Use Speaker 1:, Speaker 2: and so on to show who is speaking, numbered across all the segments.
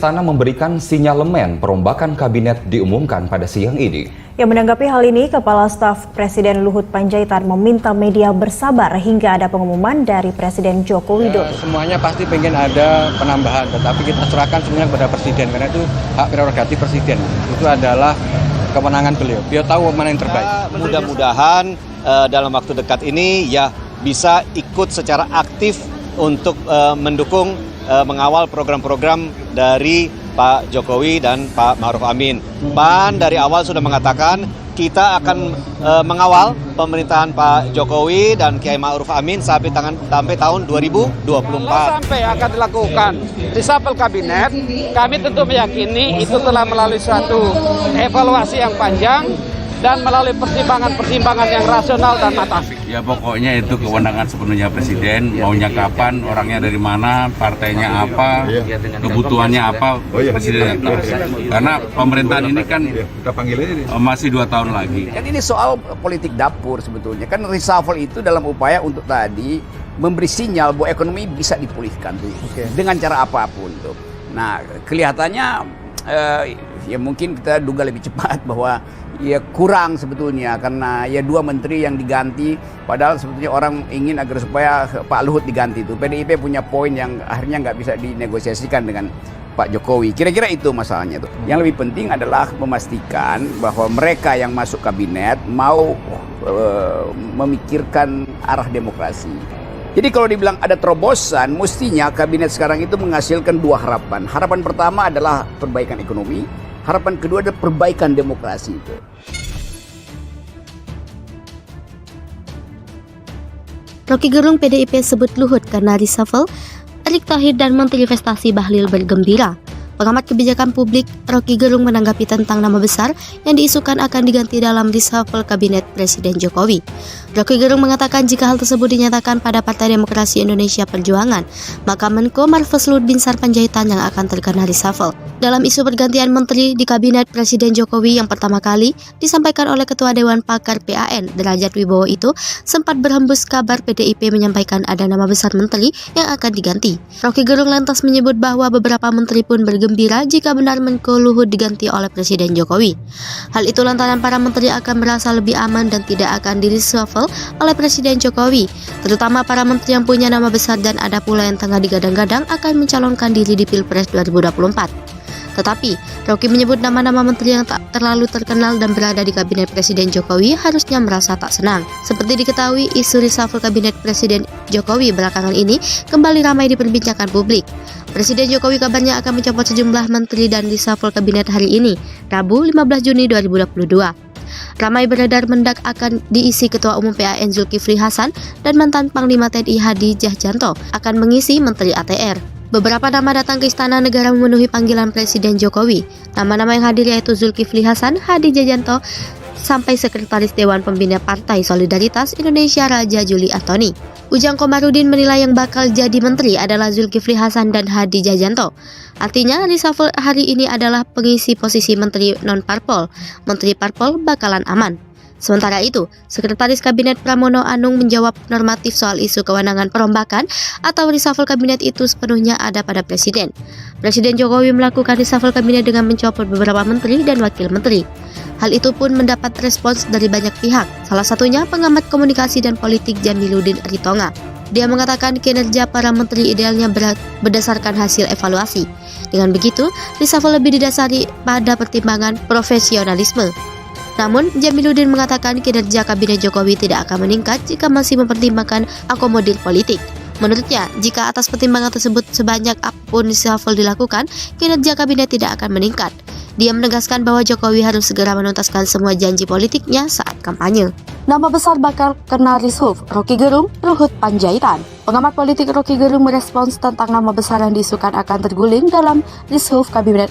Speaker 1: Istana memberikan sinyalemen perombakan kabinet diumumkan pada siang ini.
Speaker 2: Yang menanggapi hal ini, Kepala Staf Presiden Luhut Panjaitan meminta media bersabar hingga ada pengumuman dari Presiden Joko Widodo.
Speaker 3: Semuanya pasti pengen ada penambahan, tetapi kita serahkan semuanya kepada Presiden karena itu hak prerogatif Presiden. Itu adalah kewenangan beliau. Beliau tahu mana yang terbaik.
Speaker 4: Mudah-mudahan dalam waktu dekat ini ya bisa ikut secara aktif untuk mendukung mengawal program-program dari Pak Jokowi dan Pak Ma'ruf Amin. PAN dari awal sudah mengatakan kita akan mengawal pemerintahan Pak Jokowi dan Kiai Ma'ruf Amin sampai tahun 2024.
Speaker 5: Sampai akan dilakukan reshuffle kabinet, kami tentu meyakini itu telah melalui suatu evaluasi yang panjang dan melalui pertimbangan-pertimbangan yang rasional dan matang.
Speaker 6: Ya pokoknya itu kewenangan sepenuhnya Presiden, maunya kapan, orangnya dari mana, partainya apa, kebutuhannya apa, Presiden yang tahu. Karena pemerintahan ini kan masih 2 tahun lagi.
Speaker 7: Kan ini soal politik dapur sebetulnya. Kan reshuffle itu dalam upaya untuk tadi memberi sinyal bahwa ekonomi bisa dipulihkan tuh. Dengan cara apapun tuh. Nah, kelihatannya ya mungkin kita duga lebih cepat bahwa ya kurang sebetulnya karena ya 2 menteri yang diganti, padahal sebetulnya orang ingin agar supaya Pak Luhut diganti itu. PDIP punya poin yang akhirnya nggak bisa dinegosiasikan dengan Pak Jokowi. Kira-kira itu masalahnya tuh. Yang lebih penting adalah memastikan bahwa mereka yang masuk kabinet mau memikirkan arah demokrasi. Jadi kalau dibilang ada terobosan, mestinya kabinet sekarang itu menghasilkan 2 harapan. Harapan pertama adalah perbaikan ekonomi, harapan kedua adalah perbaikan demokrasi itu.
Speaker 8: Rocky Gerung PDIP sebut Luhut karena reshuffle, Erick Thohir dan Menteri Investasi Bahlil bergembira. Pengamat kebijakan publik Rocky Gerung menanggapi tentang nama besar yang diisukan akan diganti dalam reshuffle kabinet Presiden Jokowi. Rocky Gerung mengatakan jika hal tersebut dinyatakan pada Partai Demokrasi Indonesia Perjuangan, maka Menko Marves Luhut Binsar Panjaitan yang akan terkena reshuffle. Dalam isu pergantian menteri di kabinet Presiden Jokowi yang pertama kali disampaikan oleh Ketua Dewan Pakar PAN Derajat Wibowo itu sempat berhembus kabar PDIP menyampaikan ada nama besar menteri yang akan diganti. Rocky Gerung lantas menyebut bahwa beberapa menteri pun bergembira jika benar Menko Luhut diganti oleh Presiden Jokowi. Hal itu lantaran para menteri akan merasa lebih aman dan tidak akan di-reshuffle oleh Presiden Jokowi, terutama para menteri yang punya nama besar dan ada pula yang tengah digadang-gadang akan mencalonkan diri di Pilpres 2024. Tetapi, Rocky menyebut nama-nama menteri yang tak terlalu terkenal dan berada di kabinet Presiden Jokowi harusnya merasa tak senang. Seperti diketahui, isu reshuffle kabinet Presiden Jokowi belakangan ini kembali ramai diperbincangkan publik. Presiden Jokowi kabarnya akan mencopot sejumlah menteri dan reshuffle kabinet hari ini, Rabu 15 Juni 2022. Ramai beredar mendak akan diisi Ketua Umum PAN Zulkifli Hasan dan mantan Panglima TNI Hadi Djahjanto akan mengisi Menteri ATR. Beberapa nama datang ke Istana Negara memenuhi panggilan Presiden Jokowi. Nama-nama yang hadir yaitu Zulkifli Hasan, Hadi Djahjanto, sampai Sekretaris Dewan Pembina Partai Solidaritas Indonesia Raja Juli Antoni. Ujang Komarudin menilai yang bakal jadi menteri adalah Zulkifli Hasan dan Hadi Djahjanto. Artinya reshuffle hari ini adalah pengisi posisi menteri non-parpol. Menteri parpol bakalan aman. Sementara itu, Sekretaris Kabinet Pramono Anung menjawab normatif soal isu kewenangan perombakan atau reshuffle kabinet itu sepenuhnya ada pada Presiden. Presiden Jokowi melakukan reshuffle kabinet dengan mencopot beberapa menteri dan wakil menteri. Hal itu pun mendapat respons dari banyak pihak, salah satunya pengamat komunikasi dan politik Jamiluddin Aritonga. Dia mengatakan kinerja para menteri idealnya berdasarkan hasil evaluasi. Dengan begitu, reshuffle lebih didasari pada pertimbangan profesionalisme. Namun, Jamiluddin mengatakan kinerja kabinet Jokowi tidak akan meningkat jika masih mempertimbangkan akomodir politik. Menurutnya, jika atas pertimbangan tersebut sebanyak apapun reshuffle dilakukan, kinerja kabinet tidak akan meningkat. Dia menegaskan bahwa Jokowi harus segera menuntaskan semua janji politiknya saat kampanye.
Speaker 9: Nama besar bakal kena reshuffle, Rocky Gerung, Luhut Panjaitan. Pengamat politik Rocky Gerung merespons tentang nama besar yang diisukan akan terguling dalam reshuffle kabinet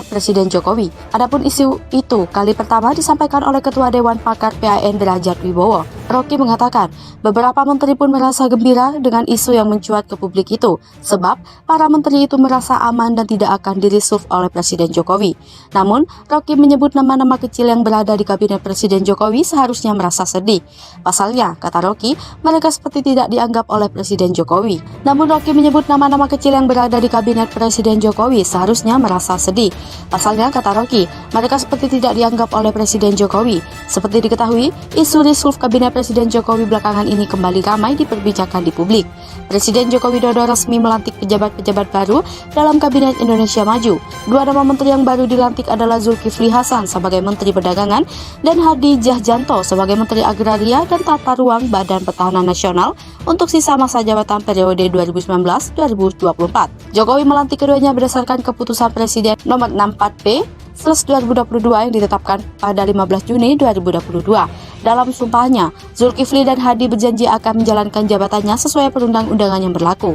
Speaker 9: Presiden Jokowi. Adapun isu itu kali pertama disampaikan oleh Ketua Dewan Pakar PAN Derajat Wibowo. Rocky mengatakan beberapa menteri pun merasa gembira dengan isu yang mencuat ke publik itu, sebab para menteri itu merasa aman dan tidak akan diresuff oleh Presiden Jokowi. Namun, Rocky menyebut nama-nama kecil yang berada di kabinet Presiden Jokowi seharusnya merasa sedih. Pasalnya, kata Rocky, mereka seperti tidak dianggap oleh Presiden Jokowi. Namun, Rocky menyebut nama-nama kecil yang berada di kabinet Presiden Jokowi seharusnya merasa sedih. Pasalnya, kata Rocky, mereka seperti tidak dianggap oleh Presiden Jokowi. Seperti diketahui, isu resuff kabinet Presiden Jokowi belakangan ini kembali ramai diperbincangkan di publik. Presiden Joko Widodo resmi melantik pejabat-pejabat baru dalam Kabinet Indonesia Maju. Dua nama menteri yang baru dilantik adalah Zulkifli Hasan sebagai Menteri Perdagangan dan Hadi Djahjanto sebagai Menteri Agraria dan Tata Ruang Badan Pertahanan Nasional untuk sisa masa jabatan periode 2019-2024. Jokowi melantik keduanya berdasarkan keputusan Presiden nomor 64P/2022 yang ditetapkan pada 15 Juni 2022. Dalam sumpahnya, Zulkifli dan Hadi berjanji akan menjalankan jabatannya sesuai perundang-undangan yang berlaku.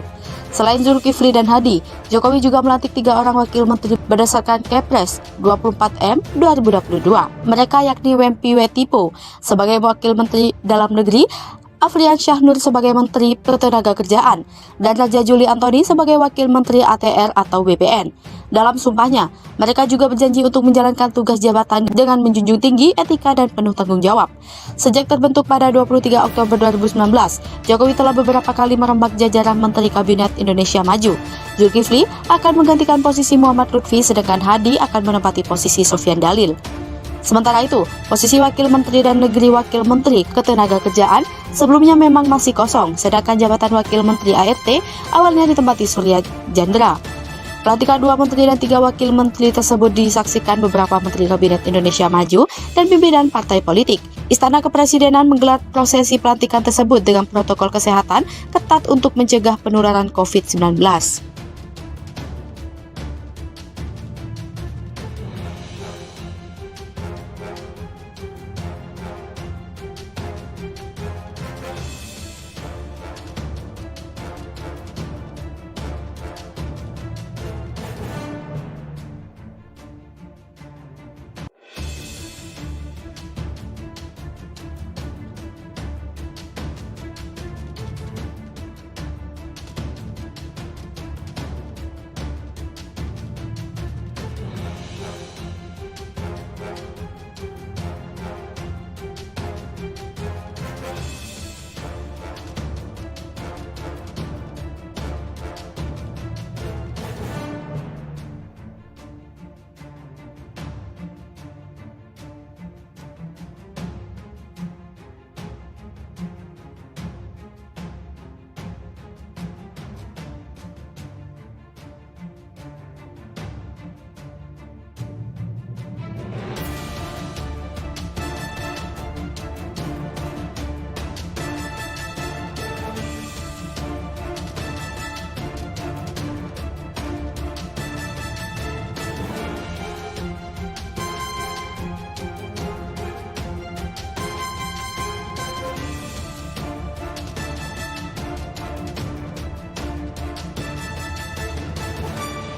Speaker 9: Selain Zulkifli dan Hadi, Jokowi juga melantik 3 orang wakil menteri berdasarkan Kepres 24M 2022. Mereka yakni Wempi Wetipo sebagai wakil menteri dalam negeri, Afrian Syahnur sebagai Menteri Ketenagakerjaan, dan Raja Juli Antoni sebagai Wakil Menteri ATR atau BPN. Dalam sumpahnya, mereka juga berjanji untuk menjalankan tugas jabatan dengan menjunjung tinggi etika dan penuh tanggung jawab. Sejak terbentuk pada 23 Oktober 2019, Jokowi telah beberapa kali merombak jajaran Menteri Kabinet Indonesia Maju. Zulkifli akan menggantikan posisi Muhammad Lutfi, sedangkan Hadi akan menempati posisi Sofyan Djalil. Sementara itu, posisi Wakil Menteri dan Negeri Wakil Menteri Ketenagakerjaan sebelumnya memang masih kosong, sedangkan jabatan Wakil Menteri ART awalnya ditempati Surya Chandra. Pelantikan 2 menteri dan 3 wakil menteri tersebut disaksikan beberapa menteri Kabinet Indonesia Maju dan pimpinan partai politik. Istana Kepresidenan menggelar prosesi pelantikan tersebut dengan protokol kesehatan ketat untuk mencegah penularan COVID-19.